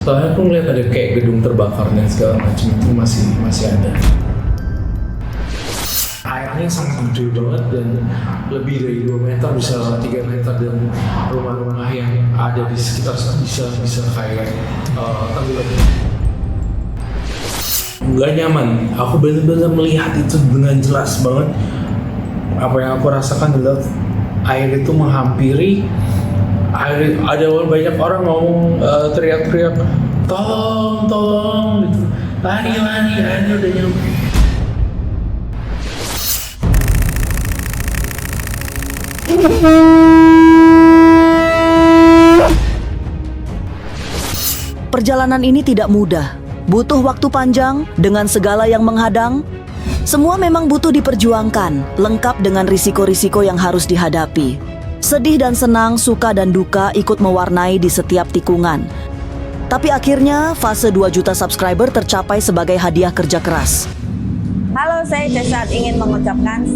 Soalnya aku ngeliat ada kayak gedung terbakar dan segala macam itu masih ada. Airnya sangat gede banget dan lebih dari 2 meter, bisa 3 meter, dan rumah-rumah yang ada di sekitar bisa kayak tenggelam. Nggak nyaman. Aku benar-benar melihat itu dengan jelas banget. Apa yang aku rasakan adalah air itu menghampiri. Ada banyak orang ngomong, teriak-teriak, tolong gitu, lari airnya udah nyampe. Perjalanan ini tidak mudah, butuh waktu panjang dengan segala yang menghadang. Semua memang butuh diperjuangkan, lengkap dengan risiko-risiko yang harus dihadapi. Sedih dan senang, suka dan duka ikut mewarnai di setiap tikungan. Tapi akhirnya fase 2 juta subscriber tercapai sebagai hadiah kerja keras. Halo, saya Cesar ingin mengucapkan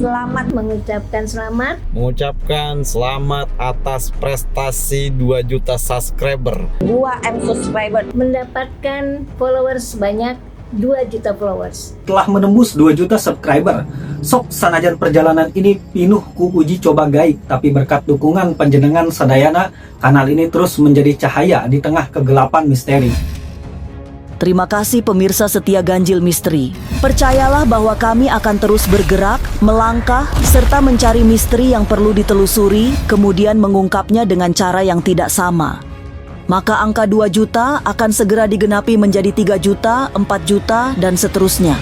selamat atas prestasi 2 juta subscriber. 2M subscriber. Mendapatkan followers sebanyak 2 juta followers. Telah menembus 2 juta subscriber. Sok sanajan perjalanan ini pinuh ku uji coba gaib, tapi berkat dukungan panjenengan sadayana, kanal ini terus menjadi cahaya di tengah kegelapan misteri. Terima kasih pemirsa setia Ganjil Misteri. Percayalah bahwa kami akan terus bergerak, melangkah, serta mencari misteri yang perlu ditelusuri, kemudian mengungkapnya dengan cara yang tidak sama. Maka angka 2 juta akan segera digenapi menjadi 3 juta, 4 juta, dan seterusnya.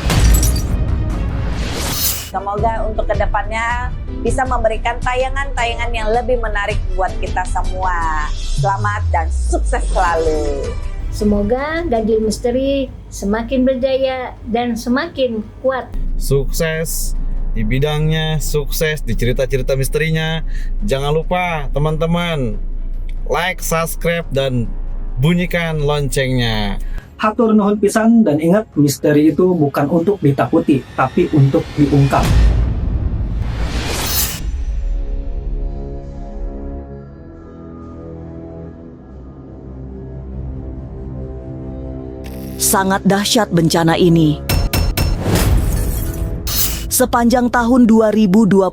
Semoga untuk kedepannya bisa memberikan tayangan-tayangan yang lebih menarik buat kita semua. Selamat dan sukses selalu. Semoga Ganjil Misteri semakin berjaya dan semakin kuat. Sukses di bidangnya, sukses di cerita-cerita misterinya. Jangan lupa teman-teman, like, subscribe, dan bunyikan loncengnya. Hatur nuhun pisan, dan ingat, misteri itu bukan untuk ditakuti, tapi untuk diungkap. Sangat dahsyat bencana ini. Sepanjang tahun 2025,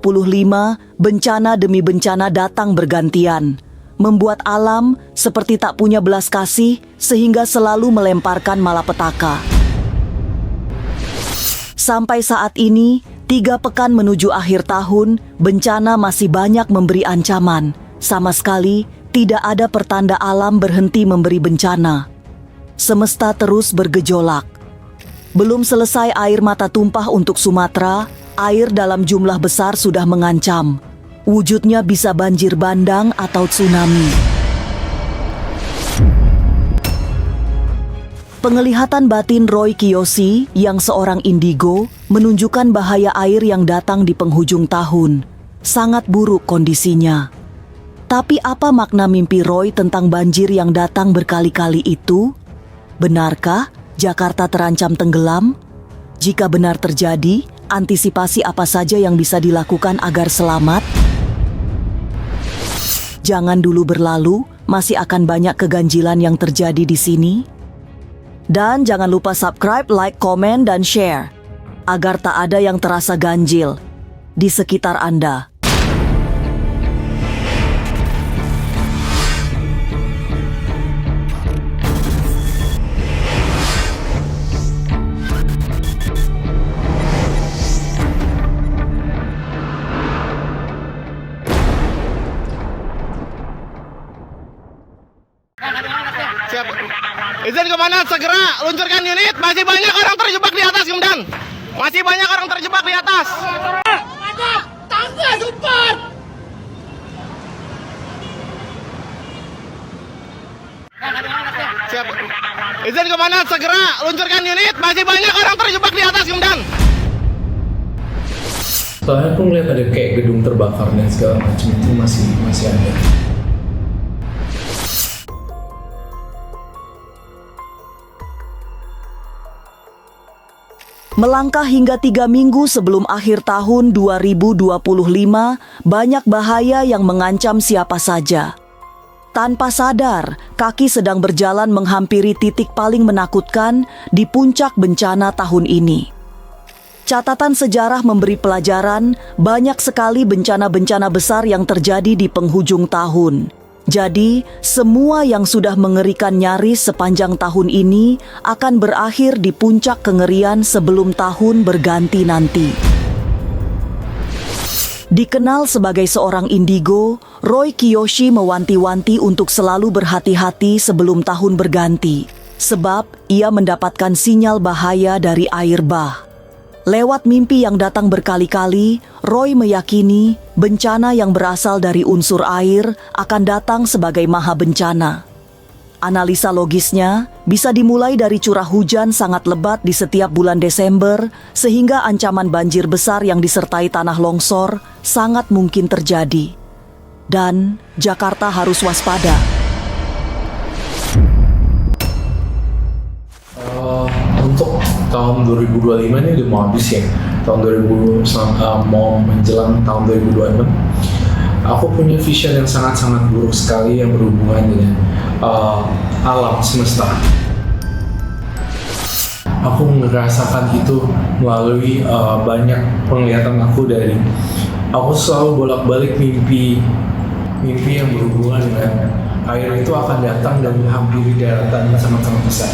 bencana demi bencana datang bergantian, membuat alam seperti tak punya belas kasih sehingga selalu melemparkan malapetaka. Sampai saat ini, 3 pekan menuju akhir tahun, bencana masih banyak memberi ancaman. Sama sekali tidak ada pertanda alam berhenti memberi bencana. Semesta terus bergejolak. Belum selesai air mata tumpah untuk Sumatera, air dalam jumlah besar sudah mengancam. Wujudnya bisa banjir bandang atau tsunami. Penglihatan batin Roy Kiyoshi yang seorang indigo menunjukkan bahaya air yang datang di penghujung tahun. Sangat buruk kondisinya. Tapi apa makna mimpi Roy tentang banjir yang datang berkali-kali itu? Benarkah Jakarta terancam tenggelam? Jika benar terjadi, antisipasi apa saja yang bisa dilakukan agar selamat? Jangan dulu berlalu, masih akan banyak keganjilan yang terjadi di sini. Dan jangan lupa subscribe, like, komen, dan share, agar tak ada yang terasa ganjil di sekitar Anda. Siap. Izin kemana? Segera luncurkan unit. Masih banyak orang terjebak di atas, Komandan. Masih banyak orang terjebak di atas. Ada tangga cepat. Siap. Izin kemana? Segera luncurkan unit. Masih banyak orang terjebak di atas, Komandan. Soalnya aku ngeliat ada kayak gedung terbakar dan segala macam itu masih ada. Melangkah hingga 3 minggu sebelum akhir tahun 2025, banyak bahaya yang mengancam siapa saja. Tanpa sadar, kaki sedang berjalan menghampiri titik paling menakutkan di puncak bencana tahun ini. Catatan sejarah memberi pelajaran, banyak sekali bencana-bencana besar yang terjadi di penghujung tahun. Jadi, semua yang sudah mengerikan nyaris sepanjang tahun ini akan berakhir di puncak kengerian sebelum tahun berganti nanti. Dikenal sebagai seorang indigo, Roy Kiyoshi mewanti-wanti untuk selalu berhati-hati sebelum tahun berganti, sebab ia mendapatkan sinyal bahaya dari air bah. Lewat mimpi yang datang berkali-kali, Roy meyakini bencana yang berasal dari unsur air akan datang sebagai maha bencana. Analisa logisnya bisa dimulai dari curah hujan sangat lebat di setiap bulan Desember, sehingga ancaman banjir besar yang disertai tanah longsor sangat mungkin terjadi. Dan Jakarta harus waspada. Untuk tahun 2025 ini udah mau habis ya. Tahun 2000 mau menjelang tahun 2026. Aku punya vision yang sangat-sangat buruk sekali yang berhubungan dengan alam semesta. Aku merasakan itu melalui banyak penglihatan aku dari aku selalu bolak-balik mimpi yang berhubungan dengan air itu akan datang dan menghampiri daratan sangat-sangat besar.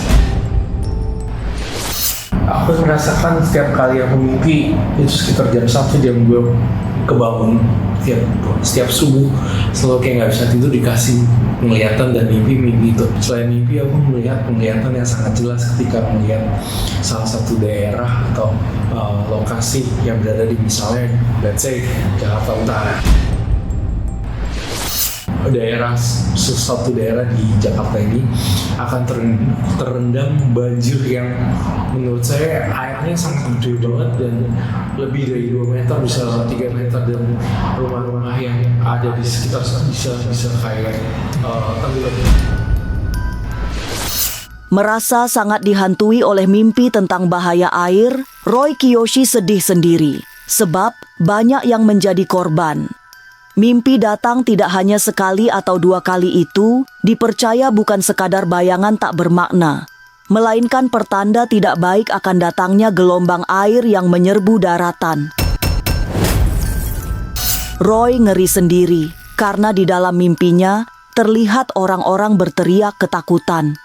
Aku merasakan setiap kali aku mimpi itu sekitar jam 1 jam 2 kebangun setiap subuh, selalu kayak nggak bisa tidur dikasih penglihatan dan mimpi itu. Selain mimpi, aku melihat penglihatan yang sangat jelas ketika melihat salah satu daerah atau lokasi yang berada di misalnya let's say Jakarta Utara. Suatu daerah di Jakarta ini akan terendam banjir yang menurut saya airnya sangat gede banget dan lebih dari 2 meter, bisa 3 meter, dan rumah-rumah yang ada di sekitar bisa kayak tenggelam. Merasa sangat dihantui oleh mimpi tentang bahaya air, Roy Kiyoshi sedih sendiri, sebab banyak yang menjadi korban. Mimpi datang tidak hanya sekali atau 2 kali itu, dipercaya bukan sekadar bayangan tak bermakna, melainkan pertanda tidak baik akan datangnya gelombang air yang menyerbu daratan. Roy ngeri sendiri, karena di dalam mimpinya terlihat orang-orang berteriak ketakutan.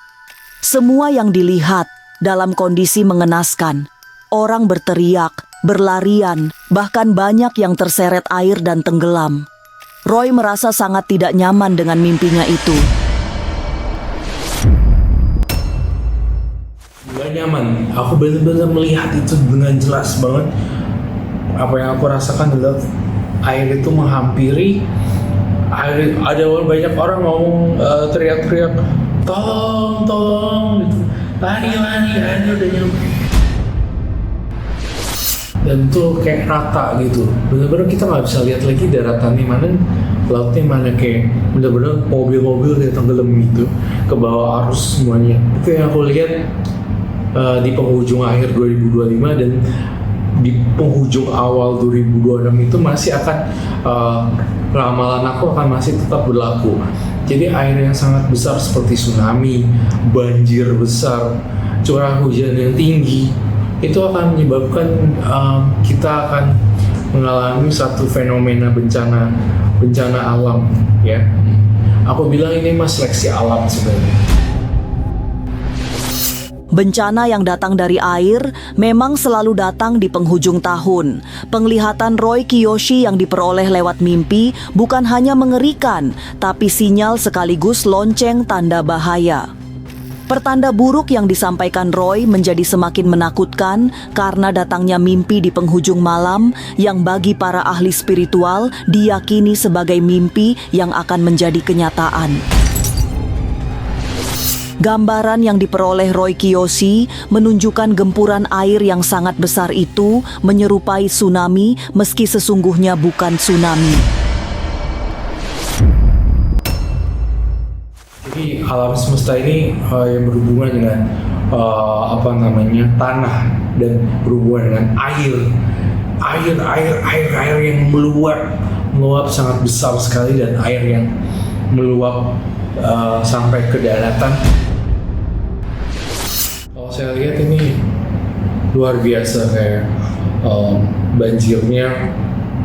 Semua yang dilihat dalam kondisi mengenaskan. Orang berteriak, berlarian, bahkan banyak yang terseret air dan tenggelam. Roy merasa sangat tidak nyaman dengan mimpinya itu. Gak nyaman, aku benar-benar melihat itu dengan jelas banget. Apa yang aku rasakan adalah air itu menghampiri. Ada banyak orang ngomong teriak-teriak, tolong, gitu. Lari, air udah nyampe. Dan itu kayak rata gitu, bener-bener kita nggak bisa lihat lagi daratannya mana, lautnya mana, kayak bener-bener mobil-mobil kayak tenggelam gitu ke bawah arus semuanya. Itu yang aku lihat di penghujung akhir 2025 dan di penghujung awal 2026 itu masih akan ramalan aku akan masih tetap berlaku. Jadi air yang sangat besar seperti tsunami, banjir besar, curah hujan yang tinggi, itu akan menyebabkan kita akan mengalami satu fenomena bencana alam, ya. Aku bilang ini mas seleksi alam sebenarnya. Bencana yang datang dari air memang selalu datang di penghujung tahun. Penglihatan Roy Kiyoshi yang diperoleh lewat mimpi bukan hanya mengerikan, tapi sinyal sekaligus lonceng tanda bahaya. Pertanda buruk yang disampaikan Roy menjadi semakin menakutkan karena datangnya mimpi di penghujung malam yang bagi para ahli spiritual diyakini sebagai mimpi yang akan menjadi kenyataan. Gambaran yang diperoleh Roy Kiyoshi menunjukkan gempuran air yang sangat besar itu menyerupai tsunami meski sesungguhnya bukan tsunami. Jadi alam semesta ini yang berhubungan dengan tanah dan berhubungan dengan air yang meluap sangat besar sekali, dan air yang meluap sampai ke daratan. Kalau saya lihat ini luar biasa, kayak banjirnya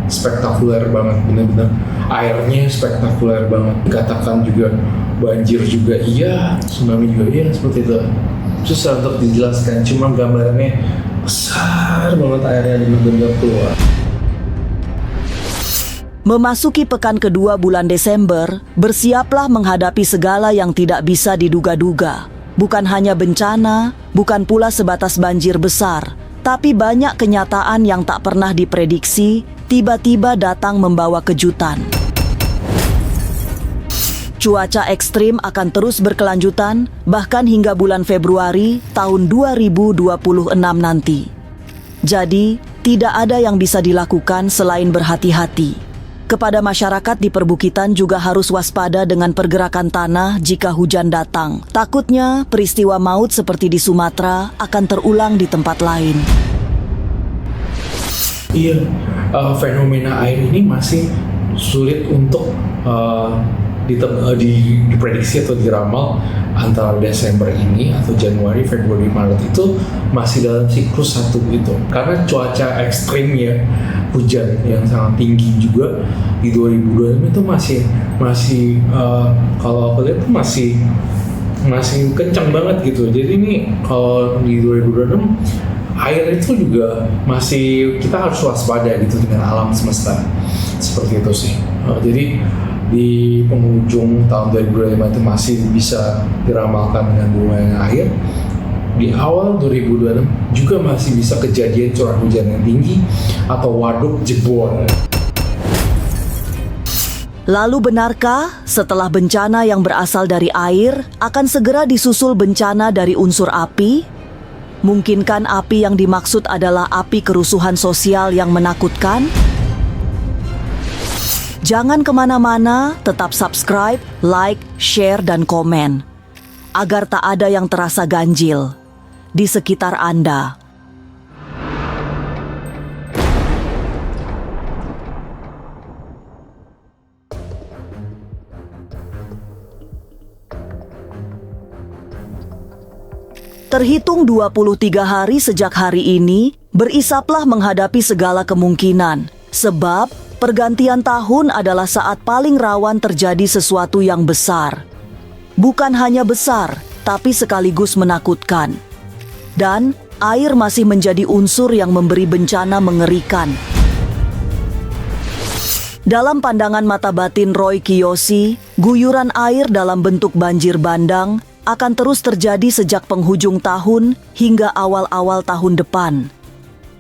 spektakuler banget, bener-bener airnya spektakuler banget. Dikatakan juga banjir juga iya, tsunami juga iya, seperti itu. Susah untuk dijelaskan, cuma gambarannya besar banget, airnya bener-bener keluar. Memasuki pekan kedua bulan Desember, bersiaplah menghadapi segala yang tidak bisa diduga-duga. Bukan hanya bencana, bukan pula sebatas banjir besar, tapi banyak kenyataan yang tak pernah diprediksi, tiba-tiba datang membawa kejutan. Cuaca ekstrim akan terus berkelanjutan, bahkan hingga bulan Februari tahun 2026 nanti. Jadi, tidak ada yang bisa dilakukan selain berhati-hati. Kepada masyarakat di perbukitan juga harus waspada dengan pergerakan tanah jika hujan datang. Takutnya peristiwa maut seperti di Sumatera akan terulang di tempat lain. Iya, fenomena air ini masih sulit untuk diprediksi atau diramal antara Desember ini atau Januari, Februari, Maret itu masih dalam siklus satu gitu. Karena cuaca ekstrim ya, hujan yang sangat tinggi juga di 2026 itu masih kalau aku lihat masih kencang banget gitu. Jadi ini kalau di 2026 air itu juga masih, kita harus waspada gitu dengan alam semesta, seperti itu sih. Jadi di penghujung tahun 2025 itu masih bisa diramalkan dengan bunganya air. Di awal 2026 juga masih bisa kejadian curah hujan yang tinggi atau waduk jebol. Lalu benarkah setelah bencana yang berasal dari air akan segera disusul bencana dari unsur api? Mungkinkah api yang dimaksud adalah api kerusuhan sosial yang menakutkan? Jangan kemana-mana, tetap subscribe, like, share, dan komen, agar tak ada yang terasa ganjil di sekitar Anda. Terhitung 23 hari sejak hari ini, berisaplah menghadapi segala kemungkinan, sebab pergantian tahun adalah saat paling rawan terjadi sesuatu yang besar. Bukan hanya besar, tapi sekaligus menakutkan. Dan air masih menjadi unsur yang memberi bencana mengerikan. Dalam pandangan mata batin Roy Kiyoshi, guyuran air dalam bentuk banjir bandang akan terus terjadi sejak penghujung tahun hingga awal-awal tahun depan.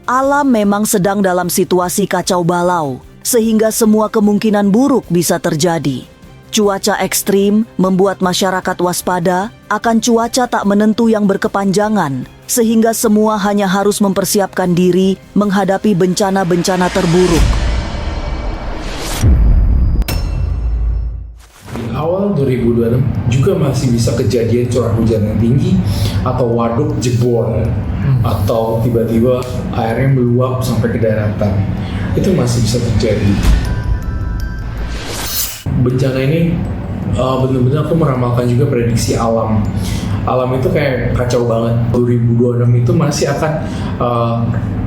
Alam memang sedang dalam situasi kacau balau, sehingga semua kemungkinan buruk bisa terjadi. Cuaca ekstrim membuat masyarakat waspada akan cuaca tak menentu yang berkepanjangan, sehingga semua hanya harus mempersiapkan diri menghadapi bencana-bencana terburuk. Di awal 2026 juga masih bisa kejadian curah hujan yang tinggi atau waduk jebol, atau tiba-tiba airnya meluap sampai ke daratan. Itu masih bisa terjadi. Bencana ini benar-benar aku meramalkan juga prediksi alam. Alam itu kayak kacau banget. 2026 itu masih akan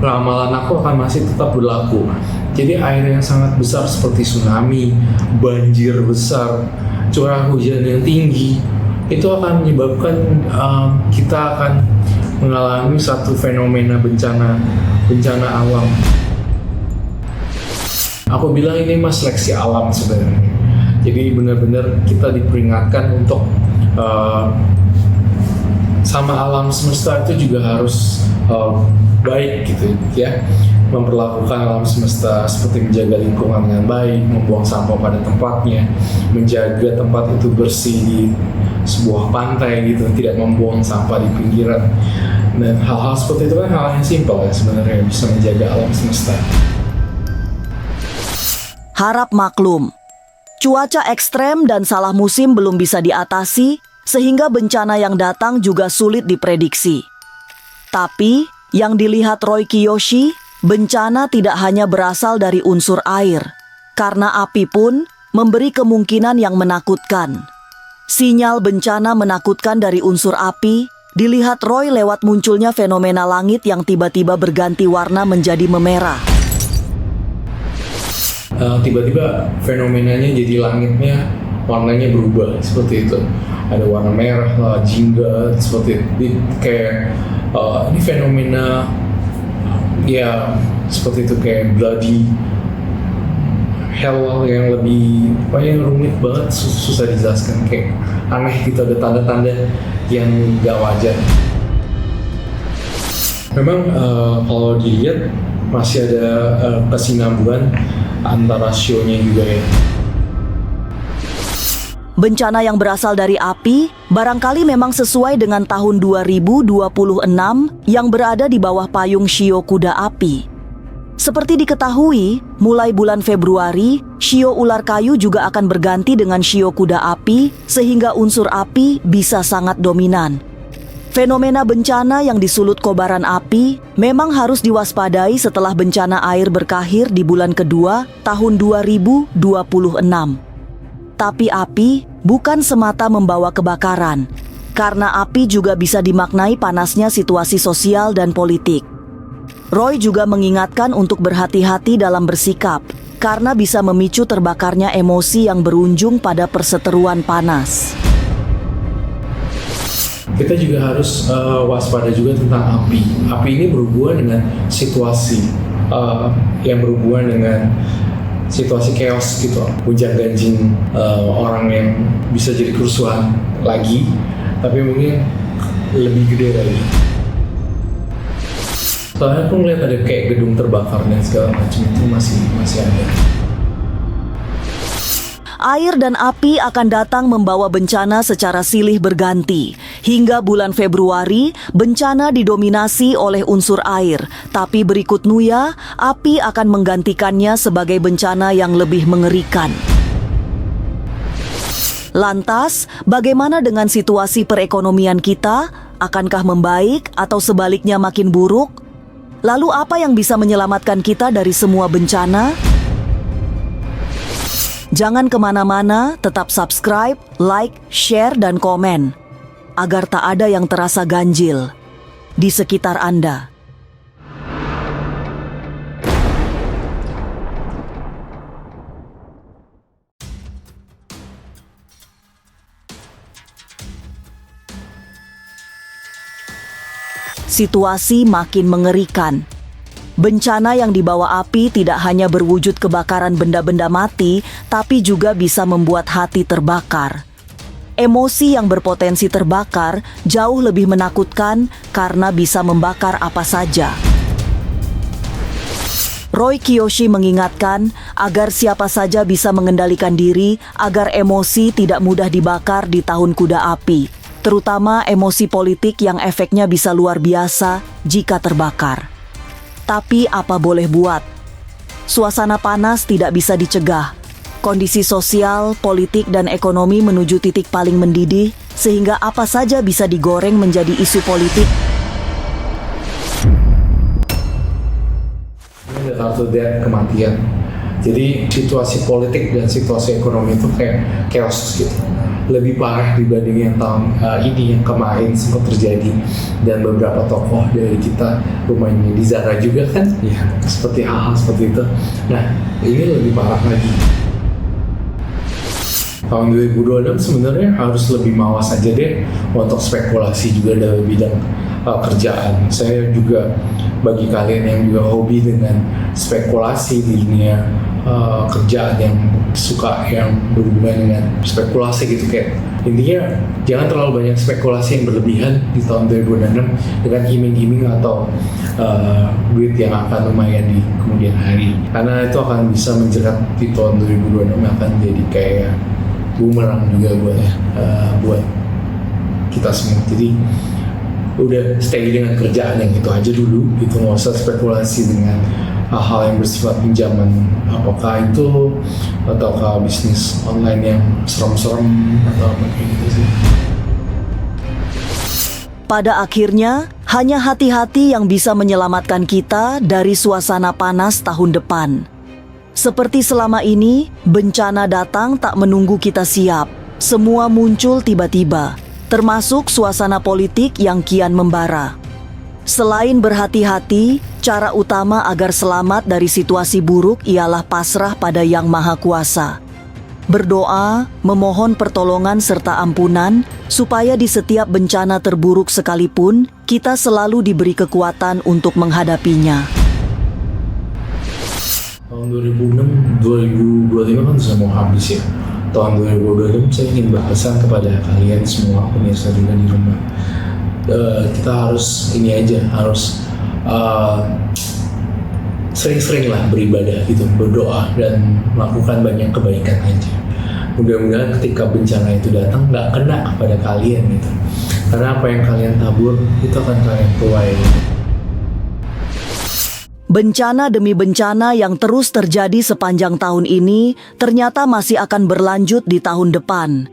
ramalan aku akan masih tetap berlaku. Jadi air yang sangat besar seperti tsunami, banjir besar, curah hujan yang tinggi itu akan menyebabkan kita akan mengalami satu fenomena bencana alam. Aku bilang ini mas seleksi alam sebenarnya. Jadi benar-benar kita diperingatkan untuk sama alam semesta itu juga harus baik gitu ya. Memperlakukan alam semesta seperti menjaga lingkungan dengan baik, membuang sampah pada tempatnya, menjaga tempat itu bersih di sebuah pantai gitu, tidak membuang sampah di pinggiran. Dan hal-hal seperti itu kan hal yang simpel ya sebenarnya, bisa menjaga alam semesta. Harap maklum, cuaca ekstrem dan salah musim belum bisa diatasi, sehingga bencana yang datang juga sulit diprediksi. Tapi, yang dilihat Roy Kiyoshi, bencana tidak hanya berasal dari unsur air, karena api pun memberi kemungkinan yang menakutkan. Sinyal bencana menakutkan dari unsur api dilihat Roy lewat munculnya fenomena langit yang tiba-tiba berganti warna menjadi memerah. Tiba-tiba fenomenanya jadi langitnya warnanya berubah seperti itu. Ada warna merah, jingga seperti itu. Kayak ini fenomena ya seperti itu, kayak bloody hell yang lebih rumit banget, susah dijelaskan, kayak aneh gitu, ada tanda-tanda yang gak wajar. Memang kalau dilihat masih ada kesinambungan antara show-nya juga ya. Bencana yang berasal dari api barangkali memang sesuai dengan tahun 2026 yang berada di bawah payung shio kuda api. Seperti diketahui, mulai bulan Februari, shio ular kayu juga akan berganti dengan shio kuda api sehingga unsur api bisa sangat dominan. Fenomena bencana yang disulut kobaran api memang harus diwaspadai setelah bencana air berkakhir di bulan kedua tahun 2026. Tapi api bukan semata membawa kebakaran, karena api juga bisa dimaknai panasnya situasi sosial dan politik. Roy juga mengingatkan untuk berhati-hati dalam bersikap, karena bisa memicu terbakarnya emosi yang berujung pada perseteruan panas. Kita juga harus waspada juga tentang api. Api ini berhubungan dengan situasi yang berhubungan dengan situasi chaos gitu, gonjang-ganjing, orang yang bisa jadi kerusuhan lagi, tapi mungkin lebih gede lagi. Soalnya aku ngeliat ada kayak gedung terbakar dan segala macam, itu masih ada. Air dan api akan datang membawa bencana secara silih berganti. Hingga bulan Februari, bencana didominasi oleh unsur air. Tapi berikut Nuya, api akan menggantikannya sebagai bencana yang lebih mengerikan. Lantas, bagaimana dengan situasi perekonomian kita? Akankah membaik atau sebaliknya makin buruk? Lalu apa yang bisa menyelamatkan kita dari semua bencana? Jangan kemana-mana, tetap subscribe, like, share, dan komen agar tak ada yang terasa ganjil di sekitar Anda. Situasi makin mengerikan. Bencana yang dibawa api tidak hanya berwujud kebakaran benda-benda mati, tapi juga bisa membuat hati terbakar. Emosi yang berpotensi terbakar jauh lebih menakutkan karena bisa membakar apa saja. Roy Kiyoshi mengingatkan agar siapa saja bisa mengendalikan diri agar emosi tidak mudah dibakar di tahun kuda api, terutama emosi politik yang efeknya bisa luar biasa jika terbakar. Tapi apa boleh buat? Suasana panas tidak bisa dicegah. Kondisi sosial, politik, dan ekonomi menuju titik paling mendidih, sehingga apa saja bisa digoreng menjadi isu politik. Ini satu death, kematian. Jadi situasi politik dan situasi ekonomi itu kayak chaos gitu. Lebih parah dibanding yang tahun ini, yang kemarin sempat terjadi, dan beberapa tokoh dari kita rumahnya di Zara juga kan ya, seperti hal-hal seperti itu. Nah, ini lebih parah lagi. Tahun 2026 sebenarnya harus lebih mawas aja deh untuk spekulasi juga dalam bidang kerjaan. Saya juga, bagi kalian yang juga hobi dengan spekulasi di dunia kerjaan, yang suka yang berhubungan dengan spekulasi gitu, kayak intinya jangan terlalu banyak spekulasi yang berlebihan di tahun 2026 dengan iming-iming atau duit yang akan lumayan di kemudian hari, karena itu akan bisa menjerat di tahun 2026, akan jadi kayak bumerang juga buat kita semua. Jadi udah stay dengan kerjaan yang itu aja dulu, itu nggak usah spekulasi dengan hal-hal yang bersifat pinjaman, apakah itu ataukah bisnis online yang serem-serem atau apa kayak gitu sih. Pada akhirnya, hanya hati-hati yang bisa menyelamatkan kita dari suasana panas tahun depan. Seperti selama ini, bencana datang tak menunggu kita siap. Semua muncul tiba-tiba, termasuk suasana politik yang kian membara. Selain berhati-hati, cara utama agar selamat dari situasi buruk ialah pasrah pada Yang Maha Kuasa. Berdoa, memohon pertolongan serta ampunan, supaya di setiap bencana terburuk sekalipun, kita selalu diberi kekuatan untuk menghadapinya. Tahun 2006, 2025 kan sudah mau habis ya. Tahun 2026 saya ingin bahasan kepada kalian semua pemirsa di rumah. Kita harus sering-sering lah beribadah gitu, berdoa dan melakukan banyak kebaikan aja. Mudah-mudahan ketika bencana itu datang nggak kena kepada kalian gitu. Karena apa yang kalian tabur itu akan kalian tuai. Bencana demi bencana yang terus terjadi sepanjang tahun ini ternyata masih akan berlanjut di tahun depan.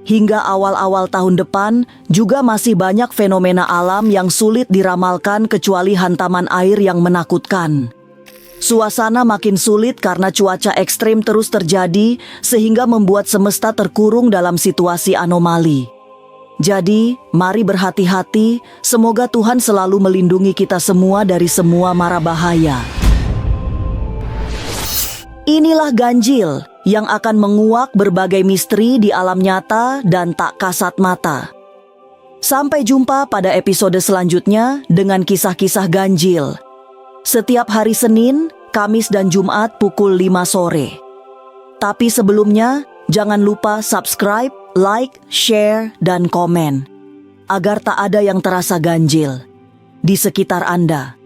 Hingga awal-awal tahun depan juga masih banyak fenomena alam yang sulit diramalkan kecuali hantaman air yang menakutkan. Suasana makin sulit karena cuaca ekstrim terus terjadi sehingga membuat semesta terkurung dalam situasi anomali. Jadi, mari berhati-hati, semoga Tuhan selalu melindungi kita semua dari semua mara bahaya. Inilah ganjil yang akan menguak berbagai misteri di alam nyata dan tak kasat mata. Sampai jumpa pada episode selanjutnya dengan kisah-kisah ganjil. Setiap hari Senin, Kamis dan Jumat pukul 5 sore. Tapi sebelumnya, jangan lupa subscribe, like, share, dan komen. Agar tak ada yang terasa ganjil di sekitar Anda.